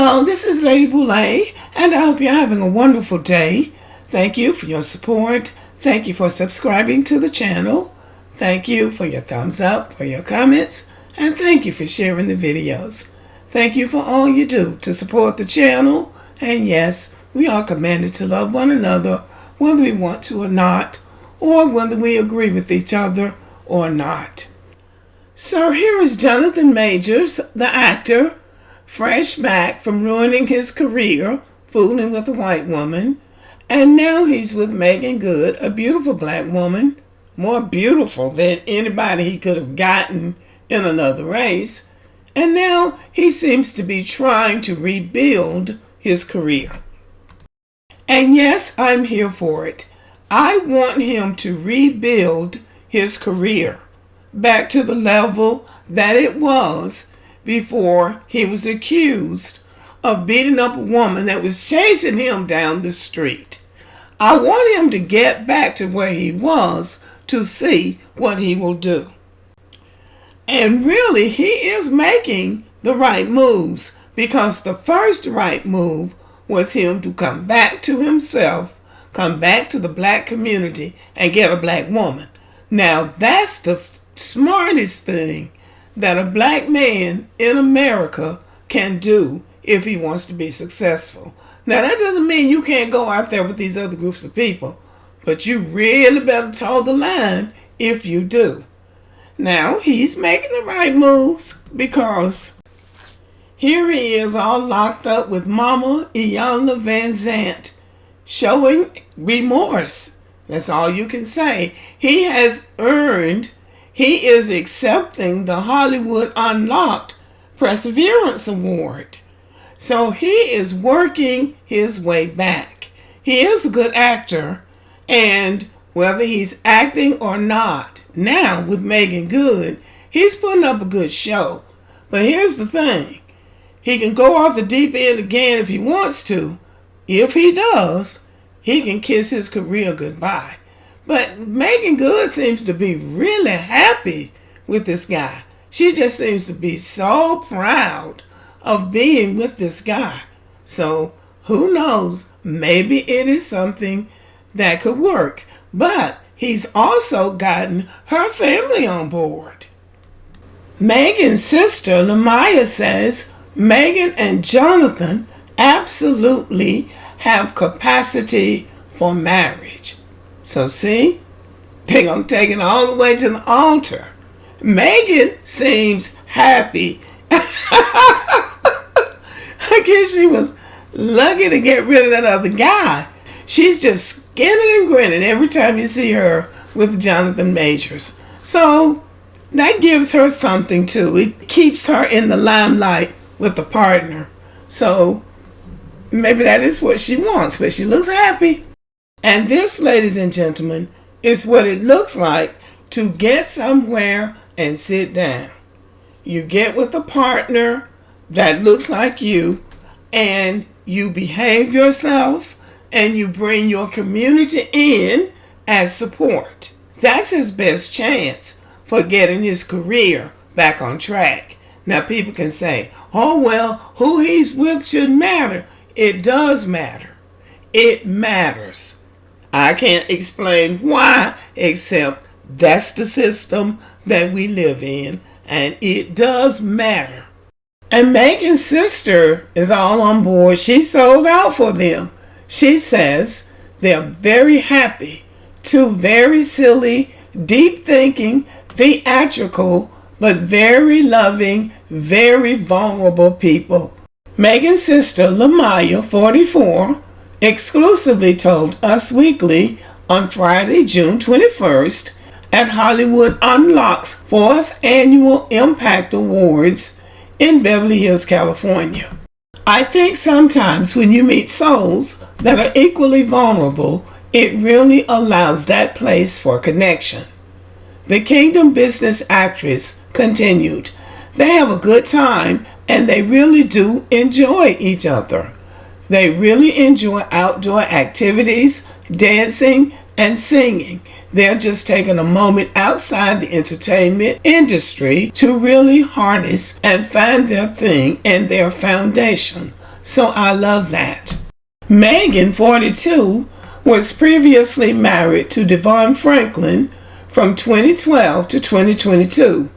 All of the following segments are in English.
Hello, this is Lady Boulay, and I hope you're having a wonderful day. Thank you for your support. Thank you for subscribing to the channel. Thank you for your thumbs up, for your comments, and thank you for sharing the videos. Thank you for all you do to support the channel. And yes, we are commanded to love one another, whether we want to or not, or whether we agree with each other or not. So here is Jonathan Majors, the actor, fresh back from ruining his career, fooling with a white woman, and now he's with Meagan Good, a beautiful black woman, more beautiful than anybody he could have gotten in another race, and now he seems to be trying to rebuild his career. And yes, I'm here for it. I want him to rebuild his career back to the level that it was before he was accused of beating up a woman that was chasing him down the street. I want him to get back to where he was to see what he will do. And really, he is making the right moves, because the first right move was him to come back to himself, come back to the black community, and get a black woman. Now, that's the smartest thing that a black man in America can do if he wants to be successful. Now, that doesn't mean you can't go out there with these other groups of people, but you really better toe the line if you do. Now, he's making the right moves, because here he is all locked up with Mama Iyanla Vanzant, showing remorse. That's all you can say. He is accepting the Hollywood Unlocked Perseverance Award. So he is working his way back. He is a good actor, and whether he's acting or not, now with Meagan Good, he's putting up a good show. But here's the thing. He can go off the deep end again if he wants to. If he does, he can kiss his career goodbye. But Meagan Good seems to be really happy with this guy. She just seems to be so proud of being with this guy. So who knows, maybe it is something that could work. But he's also gotten her family on board. Meagan's sister, Lamaya, says Meagan and Jonathan absolutely have capacity for marriage. So see, they're going to take it all the way to the altar. Meagan seems happy. I guess she was lucky to get rid of that other guy. She's just skinning and grinning every time you see her with Jonathan Majors. So that gives her something too. It keeps her in the limelight with the partner. So maybe that is what she wants, but she looks happy. And this, ladies and gentlemen, is what it looks like to get somewhere and sit down. You get with a partner that looks like you, and you behave yourself, and you bring your community in as support. That's his best chance for getting his career back on track. Now, people can say, oh, well, who he's with shouldn't matter. It does matter. It matters. I can't explain why, except that's the system that we live in, and it does matter. And Meagan's sister is all on board. She sold out for them. She says they're very happy. Two very silly, deep thinking, theatrical, but very loving, very vulnerable people. Meagan's sister, Lamaya, 44, exclusively told Us Weekly on Friday, June 21st, at Hollywood Unlocked's 4th Annual Impact Awards in Beverly Hills, California. I think sometimes when you meet souls that are equally vulnerable, it really allows that place for connection. The Kingdom Business actress continued, they have a good time and they really do enjoy each other. They really enjoy outdoor activities, dancing, and singing. They're just taking a moment outside the entertainment industry to really harness and find their thing and their foundation. So I love that. Megan, 42, was previously married to Devon Franklin from 2012 to 2022.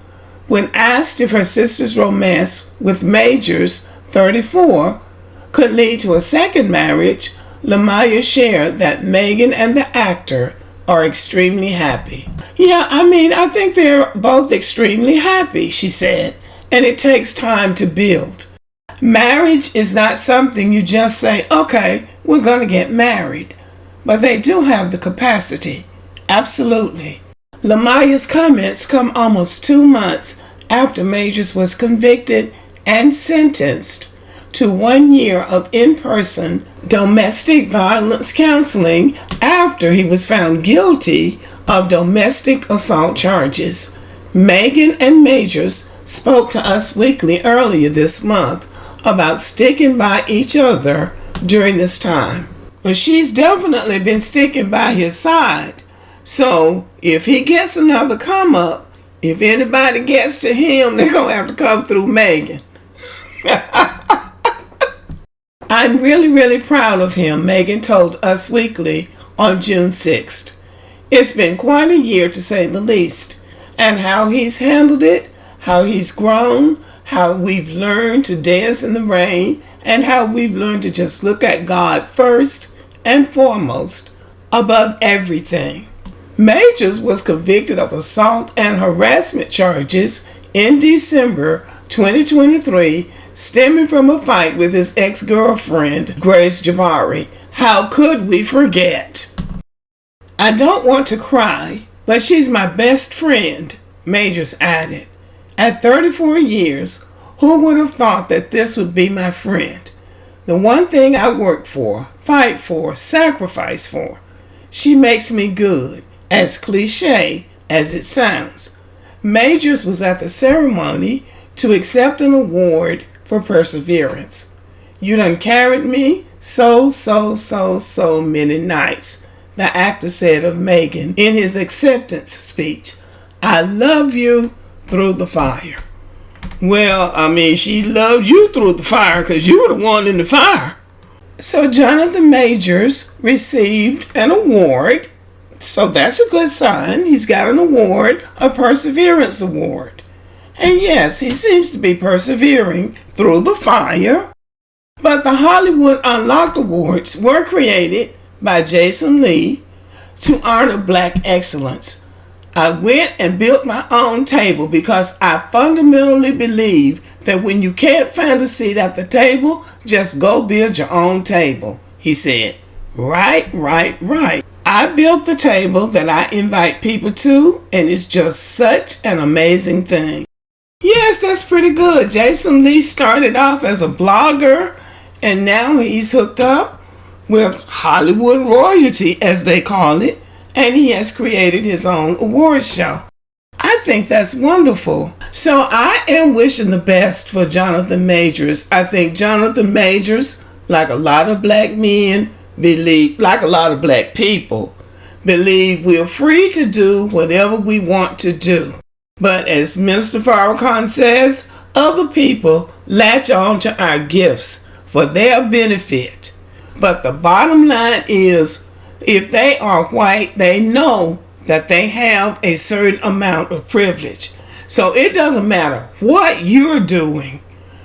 When asked if her sister's romance with Majors, 34, could lead to a second marriage, Lamaya shared that Megan and the actor are extremely happy. Yeah, I think they're both extremely happy, she said, and it takes time to build. Marriage is not something you just say, okay, we're going to get married. But they do have the capacity. Absolutely. Lamaya's comments come almost 2 months after Majors was convicted and sentenced to 1 year of in-person domestic violence counseling after he was found guilty of domestic assault charges. Megan and Majors spoke to Us Weekly earlier this month about sticking by each other during this time. But she's definitely been sticking by his side. So if he gets another come up, if anybody gets to him, they're going to have to come through Megan. I'm really, really proud of him, Megan told Us Weekly on June 6th. It's been quite a year to say the least, and how he's handled it, how he's grown, how we've learned to dance in the rain, and how we've learned to just look at God first and foremost above everything. Majors was convicted of assault and harassment charges in December 2023, stemming from a fight with his ex-girlfriend, Grace Jabari. How could we forget? I don't want to cry, but she's my best friend, Majors added. At 34 years, who would have thought that this would be my friend? The one thing I work for, fight for, sacrifice for. She makes me good, as cliche as it sounds. Majors was at the ceremony to accept an award for perseverance. You done carried me so many nights, the actor said of Megan in his acceptance speech. I love you through the fire. Well, she loved you through the fire because you were the one in the fire. So Jonathan Majors received an award. So that's a good sign. He's got an award, a Perseverance Award. And yes, he seems to be persevering through the fire. But the Hollywood Unlocked Awards were created by Jason Lee to honor Black excellence. I went and built my own table because I fundamentally believe that when you can't find a seat at the table, just go build your own table, he said. Right. I built the table that I invite people to, and it's just such an amazing thing. Yes, that's pretty good. Jason Lee started off as a blogger, and now he's hooked up with Hollywood royalty, as they call it, and he has created his own award show. I think that's wonderful. So I am wishing the best for Jonathan Majors. I think Jonathan Majors, like a lot of Black men, like a lot of Black people, believe we're free to do whatever we want to do. But as Minister Farrakhan says, other people latch on to our gifts for their benefit. But the bottom line is, if they are white, they know that they have a certain amount of privilege. So it doesn't matter what you're doing,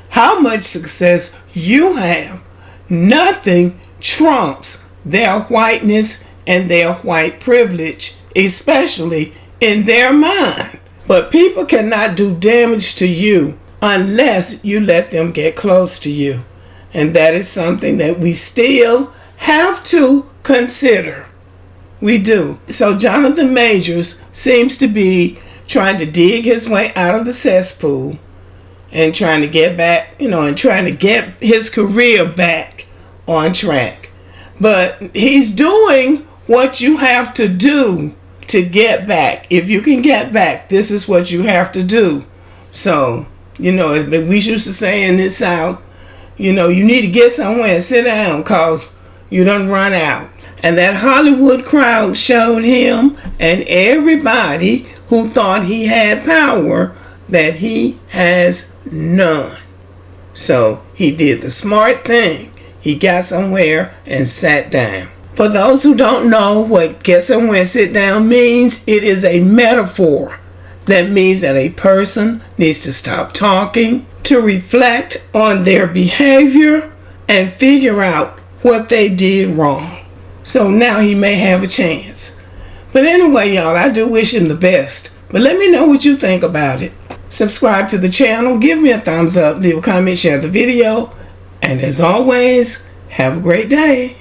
how much success you have, nothing trumps their whiteness and their white privilege, especially in their mind. But people cannot do damage to you unless you let them get close to you. And that is something that we still have to consider. We do. So Jonathan Majors seems to be trying to dig his way out of the cesspool and trying to get back, and trying to get his career back on track. But he's doing what you have to do to get back. If you can get back, this is what you have to do. So, we used to say in this South, you need to get somewhere and sit down because you done run out. And that Hollywood crowd showed him and everybody who thought he had power that he has none. So he did the smart thing. He got somewhere and sat down. For those who don't know what get somewhere and sit down means, it is a metaphor. That means that a person needs to stop talking, to reflect on their behavior, and figure out what they did wrong. So now he may have a chance. But anyway, y'all, I do wish him the best. But let me know what you think about it. Subscribe to the channel, give me a thumbs up, leave a comment, share the video. And as always, have a great day.